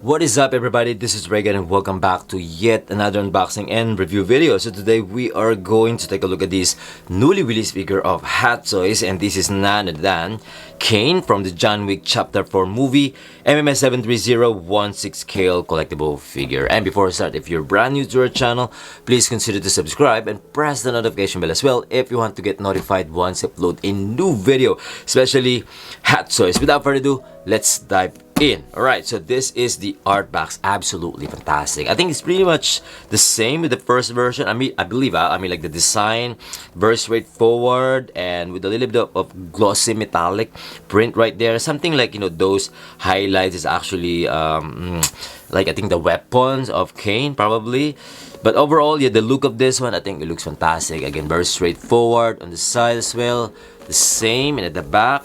What is up, everybody? This is Reagan and welcome back to yet another unboxing and review video. So today we are going to take a look at this newly released figure of Hot Toys, and this is none other than CAINE from the John Wick Chapter 4 movie MMS 73016 scale collectible figure. And before I start, if you're brand new to our channel, please consider to subscribe and press the notification bell as well if you want to get notified once I upload a new video, especially Hot Toys. Without further ado, let's dive in. Alright, so this is the art box. Absolutely fantastic. I think it's pretty much the same with the first version. I believe like the design, very straightforward and with a little bit of glossy metallic print right there. Something like, those highlights is actually like I think the weapons of CAINE probably. But overall, yeah, the look of this one, I think it looks fantastic. Again, very straightforward on the side as well. The same, and at the back,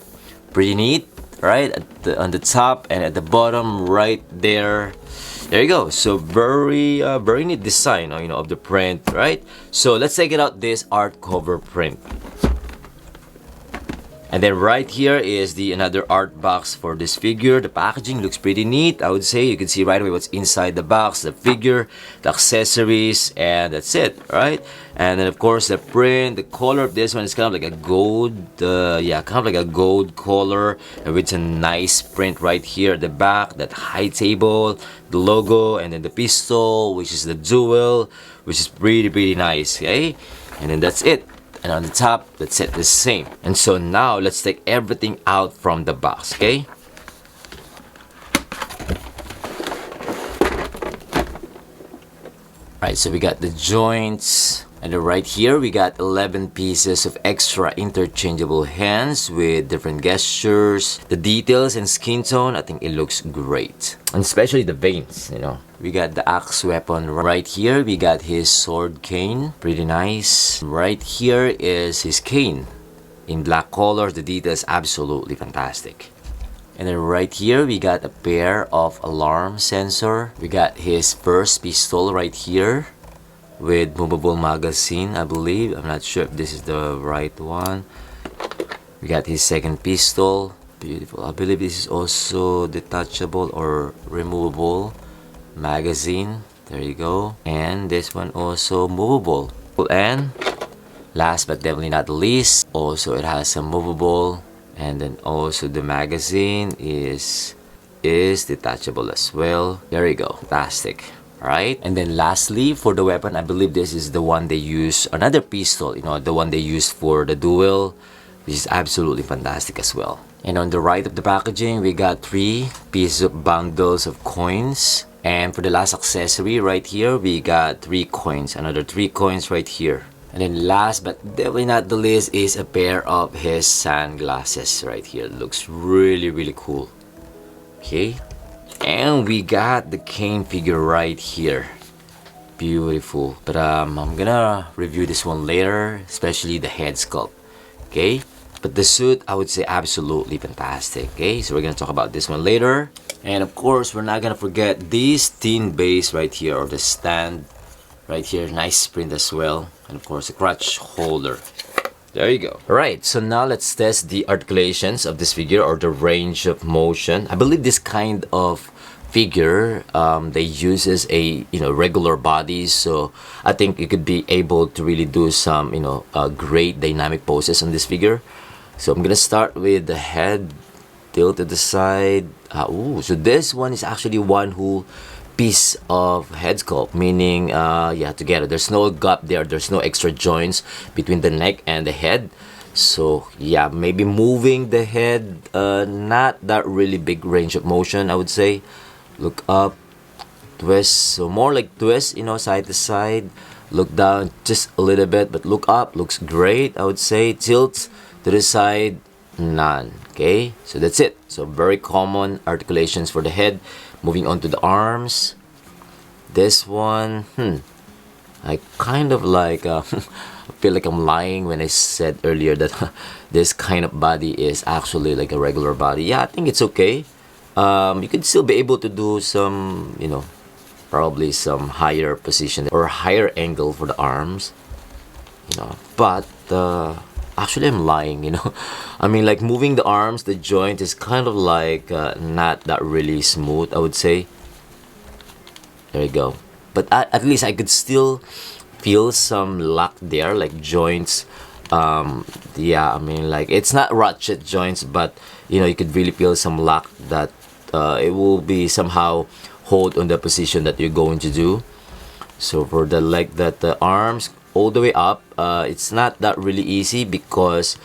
pretty neat. Right on the top and at the bottom right there you go. So very neat design of the print, right? So let's take it out, this art cover print. And then right here is another art box for this figure. The packaging looks pretty neat, I would say. You can see right away what's inside the box, the figure, the accessories, and that's it, right? And then of course the print, the color of this one is kind of like a gold, kind of like a gold color, and with a nice print right here at the back, that high table, the logo, and then the pistol, which is the dual, which is pretty nice, okay? And then that's it. And on the top, let's set the same. And so now let's take everything out from the box, okay? Alright, so we got the joints. And then right here, we got 11 pieces of extra interchangeable hands with different gestures. The details and skin tone, I think it looks great. And especially the veins, We got the axe weapon right here. We got his sword cane, pretty nice. Right here is his cane in black color. The details absolutely fantastic. And then right here we got a pair of alarm sensor. We got his first pistol right here with movable magazine, I believe. I'm not sure if this is the right one. We got his second pistol. Beautiful. I believe this is also detachable or removable magazine. There you go. And this one also movable. And last but definitely not least, also it has some movable, and then also the magazine is detachable as well. There you go. Fantastic. Right? And then lastly, for the weapon, I believe this is the one they use, another pistol, the one they use for the duel, which is absolutely fantastic as well. And on the right of the packaging, we got 3 pieces of bundles of coins. And for the last accessory right here, we got 3 coins, another 3 coins right here. And then last but definitely not the least is a pair of his sunglasses right here. It looks really cool. Okay. And we got the CAINE figure right here. Beautiful. But I'm gonna review this one later, especially the head sculpt. Okay. But the suit, I would say absolutely fantastic. Okay. So we're gonna talk about this one later. And of course, we're not gonna forget this tin base right here, or the stand right here. Nice print as well. And of course, the crutch holder. There you go. Alright, so now let's test the articulations of this figure, or the range of motion. I believe this kind of figure, they uses a regular body, so I think you could be able to really do some great dynamic poses on this figure. So I'm gonna start with the head, tilt to the side. So this one is actually one whole piece of head sculpt, meaning together. There's no gap there, there's no extra joints between the neck and the head. So yeah, maybe moving the head, not that really big range of motion, I would say. Look up, twist, so more like twist, side to side. Look down just a little bit, but look up, looks great, I would say. Tilt to the side, none. Okay, so that's it. So very common articulations for the head. Moving on to the arms. This one, I kind of like feel like I'm lying when I said earlier that this kind of body is actually like a regular body. Yeah, I think it's okay. You could still be able to do some, probably some higher position or higher angle for the arms, but actually I'm lying, I mean, like moving the arms, the joint is kind of like not that really smooth, I would say. There you go. But at least I could still feel some lock there, like joints. Yeah, I mean, like it's not ratchet joints, but you know, you could really feel some lock that it will be somehow hold on the position that you're going to do. So for the leg, that the arms all the way up, it's not that really easy because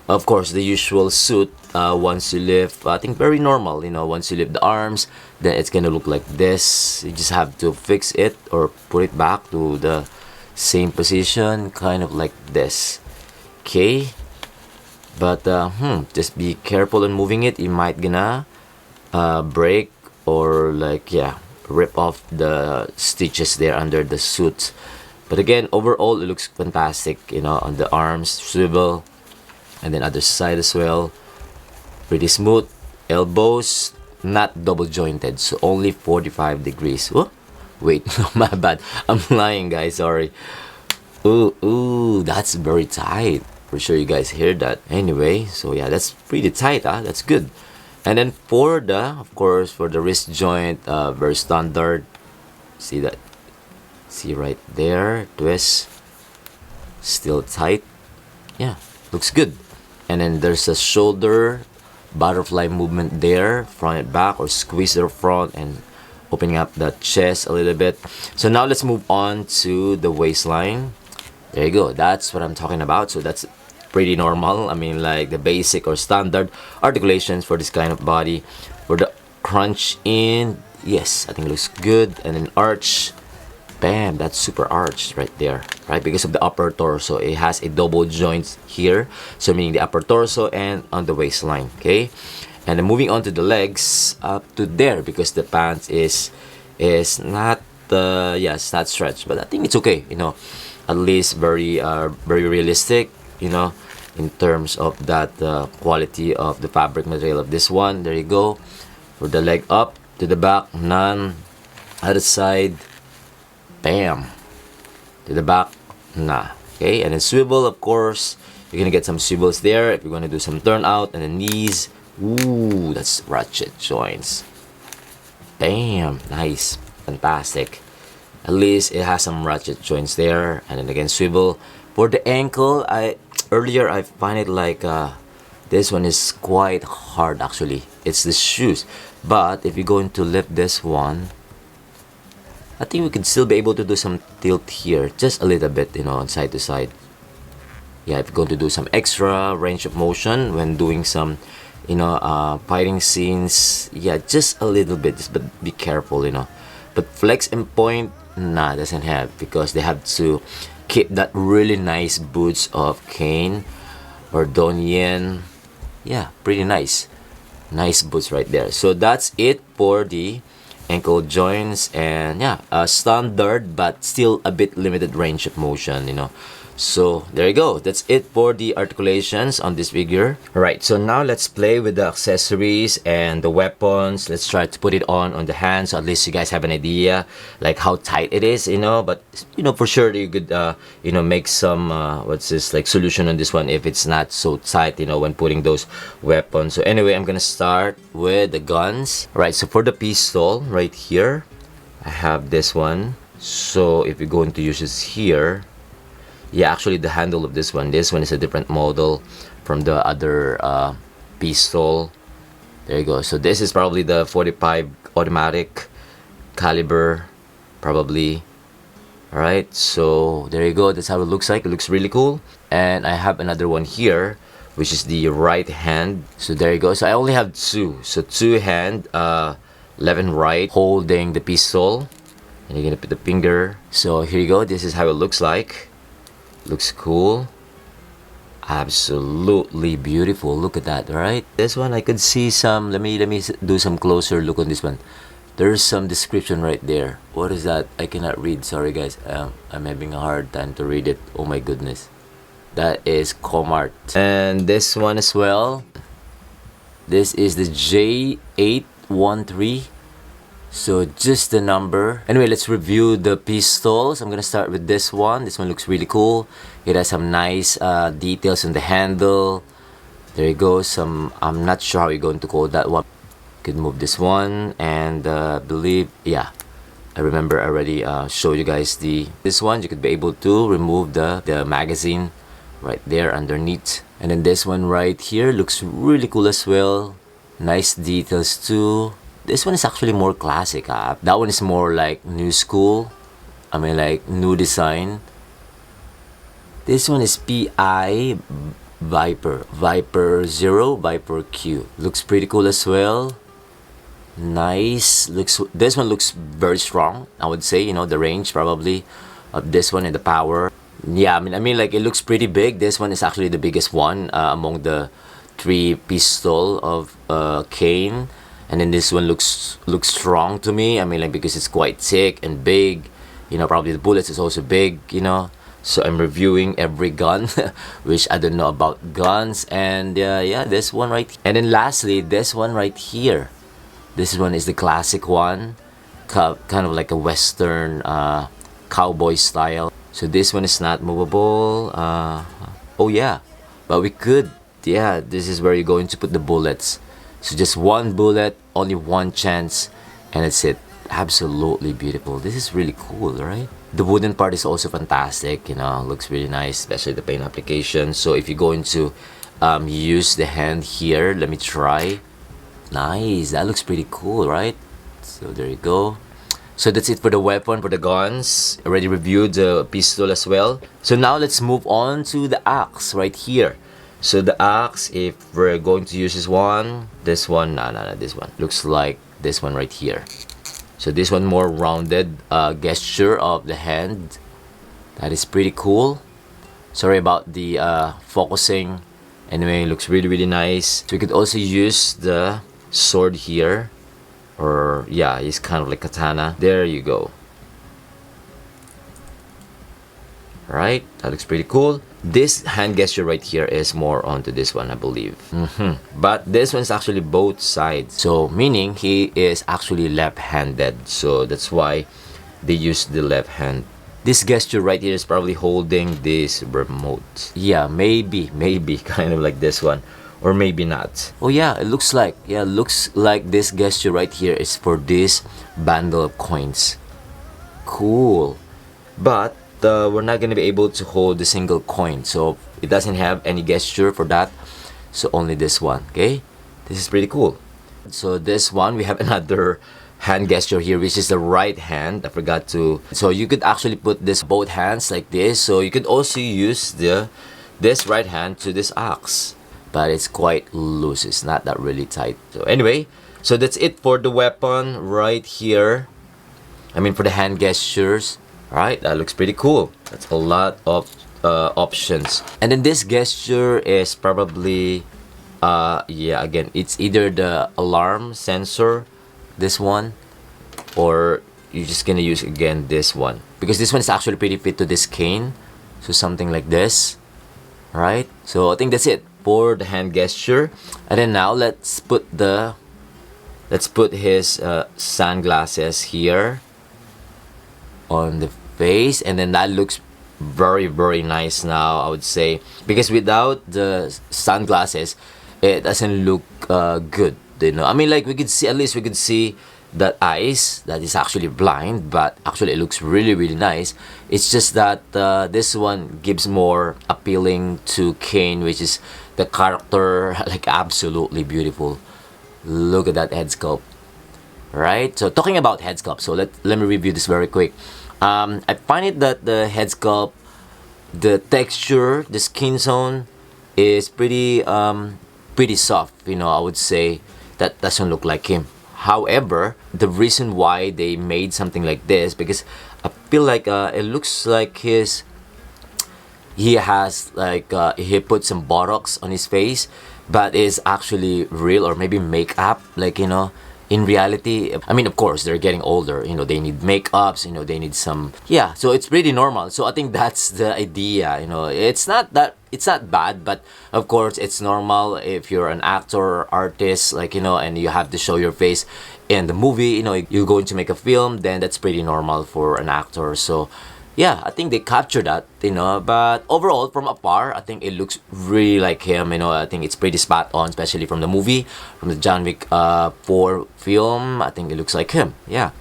of course the usual suit, once you lift, I think very normal, you know, once you lift the arms, then it's gonna look like this. You just have to fix it or put it back to the same position, kind of like this. Okay, but just be careful in moving it. You might gonna break or like, yeah, rip off the stitches there under the suit. But again, overall it looks fantastic, you know, on the arms, swivel, and then other side as well, pretty smooth. Elbows not double jointed, so only 45 degrees. Oh, wait, my bad, I'm lying, guys, sorry. Ooh, that's very tight. For sure you guys hear that. Anyway, so yeah, that's pretty tight, that's good. And then for the, of course, for the wrist joint, very standard. See that? See right there, twist, still tight. Yeah, looks good. And then there's a shoulder butterfly movement there, front and back, or squeeze the front and opening up the chest a little bit. So now let's move on to the waistline. There you go, that's what I'm talking about. So that's pretty normal, I mean, like the basic or standard articulations for this kind of body. For the crunch in, yes, I think it looks good. And then arch, bam, that's super arched right there, right? Because of the upper torso, it has a double joint here, so meaning the upper torso and on the waistline. Okay, and then moving on to the legs, up to there, because the pants is not it's not stretched, but I think it's okay, you know, at least very realistic, you know, in terms of that quality of the fabric material of this one. There you go. For the leg, up to the back, none. Other side, bam, to the back, nah. Okay, and then swivel, of course, you're gonna get some swivels there if you're gonna do some turnout. And the knees, ooh, that's ratchet joints. Bam, nice, fantastic. At least it has some ratchet joints there. And then again, swivel. For the ankle, earlier I find it like this one is quite hard actually. It's the shoes, but if you're going to lift this one, I think we could still be able to do some tilt here, just a little bit, you know, on side to side. Yeah, if you're going to do some extra range of motion when doing some, you know, fighting scenes, yeah, just a little bit, just, but be careful, you know. But flex and point, nah, doesn't have, because they have to keep that really nice boots of CAINE or Donyen. Yeah, pretty nice boots right there. So that's it for the ankle joints, and yeah, standard but still a bit limited range of motion, you know. So there you go, that's it for the articulations on this figure. Alright, so now let's play with the accessories and the weapons. Let's try to put it on the hands, so at least you guys have an idea like how tight it is, you know. But you know, for sure you could you know, make some what's this, like solution on this one if it's not so tight, you know, when putting those weapons. So anyway, I'm gonna start with the guns. Right, so for the pistol right here, I have this one. So if you're going to use this here, yeah, actually the handle of this one is a different model from the other pistol. There you go. So this is probably the 45 automatic caliber, probably. Alright, so there you go, that's how it looks like. It looks really cool. And I have another one here, which is the right hand. So there you go. So I only have two. So two hand, left and right, holding the pistol. And you're gonna put the finger. So here you go, this is how it looks like. Looks cool, absolutely beautiful. Look at that, right? This one I could see some, let me do some closer look on this one. There's some description right there. What is that? I cannot read, sorry guys. I'm having a hard time to read it. Oh my goodness, that is Comart. And this one as well, this is the J813. So just the number. Anyway, let's review the pistols. I'm gonna start with this one. This one looks really cool. It has some nice details on the handle. There you go. Some, I'm not sure how you're going to call that one. Could move this one, and believe, yeah, I remember I already showed you guys this one. You could be able to remove the magazine right there underneath. And then this one right here looks really cool as well. Nice details too. This one is actually more classic. That one is more like new school. I mean, like new design. This one is PI Viper 0 Viper Q. Looks pretty cool as well. Nice. This one looks very strong, I would say. You know, the range probably of this one and the power. Yeah, I mean like it looks pretty big. This one is actually the biggest one among the 3 pistol of CAINE. And then this one looks strong to me. I mean, like, because it's quite thick and big. You know, probably the bullets is also big, you know. So I'm reviewing every gun, which I don't know about guns. And yeah, this one right. And then lastly, this one right here. This one is the classic one, kind of like a Western cowboy style. So this one is not movable. Oh yeah, but we could. Yeah, this is where you're going to put the bullets. So just one bullet, only one chance, and that's it. Absolutely beautiful. This is really cool, right? The wooden part is also fantastic. You know, looks really nice, especially the paint application. So if you're going to use the hand here, let me try. Nice, that looks pretty cool, right? So there you go. So that's it for the weapon, for the guns. Already reviewed the pistol as well. So now let's move on to the axe right here. So the axe, if we're going to use this one, this one, no, this one. Looks like this one right here. So this one more rounded gesture of the hand. That is pretty cool. Sorry about the focusing. Anyway, it looks really nice. So we could also use the sword here, or yeah, it's kind of like katana. There you go. Right, that looks pretty cool. This hand gesture right here is more onto this one, I believe. But this one's actually both sides, so meaning he is actually left-handed, so that's why they use the left hand. This gesture right here is probably holding this remote. Yeah, maybe kind of like this one, or maybe not. Oh yeah, it looks like, this gesture right here is for this bundle of coins. Cool. But we're not gonna be able to hold the single coin, so it doesn't have any gesture for that, so only this one. Okay, this is pretty cool. So this one, we have another hand gesture here, which is the right hand. I forgot to. So you could actually put this both hands like this, so you could also use this right hand to this axe, but it's quite loose. It's not that really tight. So anyway, so that's it for the weapon right here. I mean, for the hand gestures. Right, that looks pretty cool. That's a lot of options. And then this gesture is probably yeah, again, it's either the alarm sensor, this one, or you're just gonna use again this one, because this one is actually pretty fit to this CAINE. So something like this, right? So I think that's it for the hand gesture. And then now let's put his sunglasses here on the face, and then that looks very nice now, I would say, because without the sunglasses it doesn't look good, you know. I mean, like, we could see, at least we could see that eyes that is actually blind, but actually it looks really nice. It's just that this one gives more appealing to CAINE, which is the character, like, absolutely beautiful. Look at that head sculpt, right? So talking about head sculpt, so let me review this very quick. I find it that the head sculpt, the texture, the skin tone is pretty soft, you know. I would say that doesn't look like him. However, the reason why they made something like this, because I feel like it looks like he has like he put some Botox on his face, but is actually real, or maybe makeup, like, you know. In reality, I mean, of course, they're getting older, you know, they need makeups, you know, they need some, yeah, so it's pretty normal. So I think that's the idea, you know. It's not bad, but of course it's normal if you're an actor or artist, like, you know, and you have to show your face in the movie, you know, you're going to make a film, then that's pretty normal for an actor. So yeah, I think they captured that, you know. But overall, from afar, I think it looks really like him, you know. I think it's pretty spot on, especially from the movie, from the John Wick 4 film. I think it looks like him. Yeah,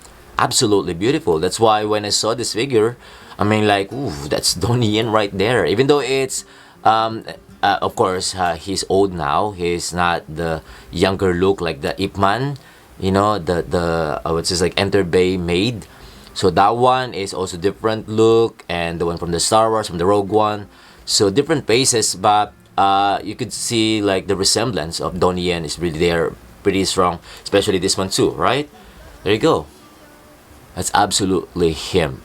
absolutely beautiful. That's why when I saw this figure, I mean, like, ooh, that's Donnie Yen right there. Even though it's, of course, he's old now. He's not the younger look like the Ip Man, the I would say like Enter Bay maid. So that one is also different look, and the one from the Star Wars, from the Rogue One. So different faces, but you could see like the resemblance of Donnie Yen is really there, pretty strong. Especially this one too, right? There you go. That's absolutely him.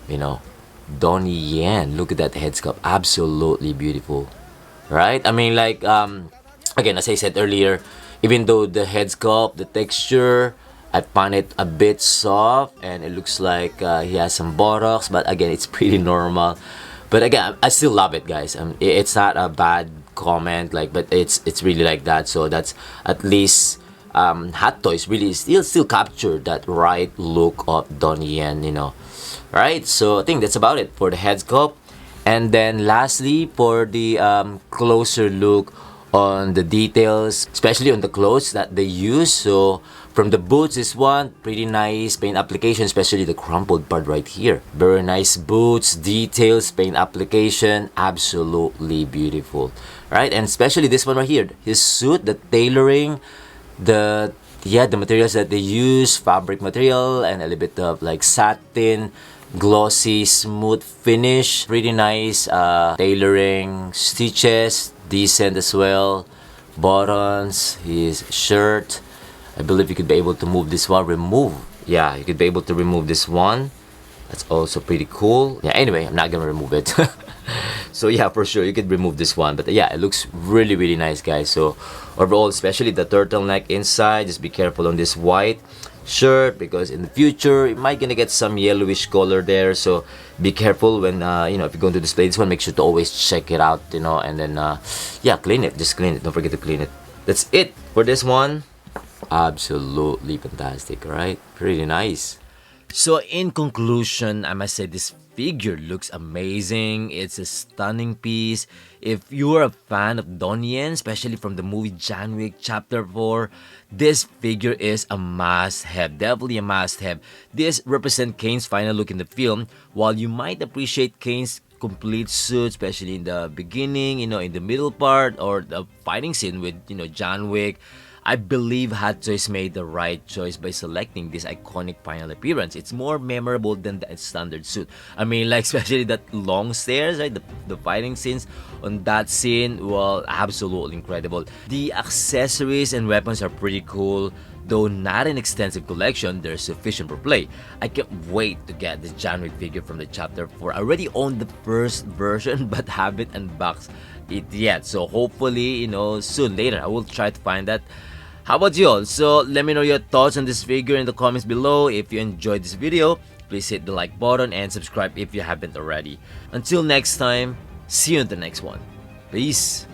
Donnie Yen. Look at that head sculpt. Absolutely beautiful. Right? I mean, like, again, as I said earlier, even though the head sculpt, the texture, I find it a bit soft and it looks like he has some buttocks, but again, it's pretty normal. But again, I still love it, guys. It's not a bad comment, like, but it's really like that. So that's at least Hot Toys really still capture that right look of Donnie Yen. Right? So I think that's about it for the head sculpt. And then lastly, for the closer look on the details, especially on the clothes that they use. So from the boots, this one, pretty nice paint application, especially the crumpled part right here. Very nice boots, details, paint application, absolutely beautiful. Right? And especially this one right here, his suit, the tailoring, the materials that they use, fabric material, and a little bit of like satin, glossy, smooth finish. Pretty nice tailoring, stitches, decent as well. Buttons, his shirt. I believe you could be able to move this one. Yeah, you could be able to remove this one. That's also pretty cool. Yeah, anyway, I'm not gonna remove it. So yeah, for sure, you could remove this one. But yeah, it looks really, really nice, guys. So overall, especially the turtleneck inside, just be careful on this white shirt because in the future, you might gonna get some yellowish color there. So be careful when, if you're going to display this one, make sure to always check it out, and then, yeah, clean it. Just clean it. Don't forget to clean it. That's it for this one. Absolutely fantastic, right? Pretty nice. So in conclusion, I must say this figure looks amazing. It's a stunning piece. If you're a fan of Donnie Yen, especially from the movie John Wick Chapter 4, this figure is a must-have. Definitely a must-have. This represents CAINE's final look in the film. While you might appreciate CAINE's complete suit, especially in the beginning, in the middle part, or the fighting scene with, John Wick, I believe Hot Toys made the right choice by selecting this iconic final appearance. It's more memorable than the standard suit. I mean, like, especially that long stairs, right? The fighting scenes on that scene, well, absolutely incredible. The accessories and weapons are pretty cool. Though not an extensive collection, they're sufficient for play. I can't wait to get this John Wick figure from the Chapter 4. I already own the first version but haven't unboxed it yet. So hopefully, soon later, I will try to find that. How about you all? So let me know your thoughts on this figure in the comments below. If you enjoyed this video, please hit the like button and subscribe if you haven't already. Until next time, see you in the next one. Peace!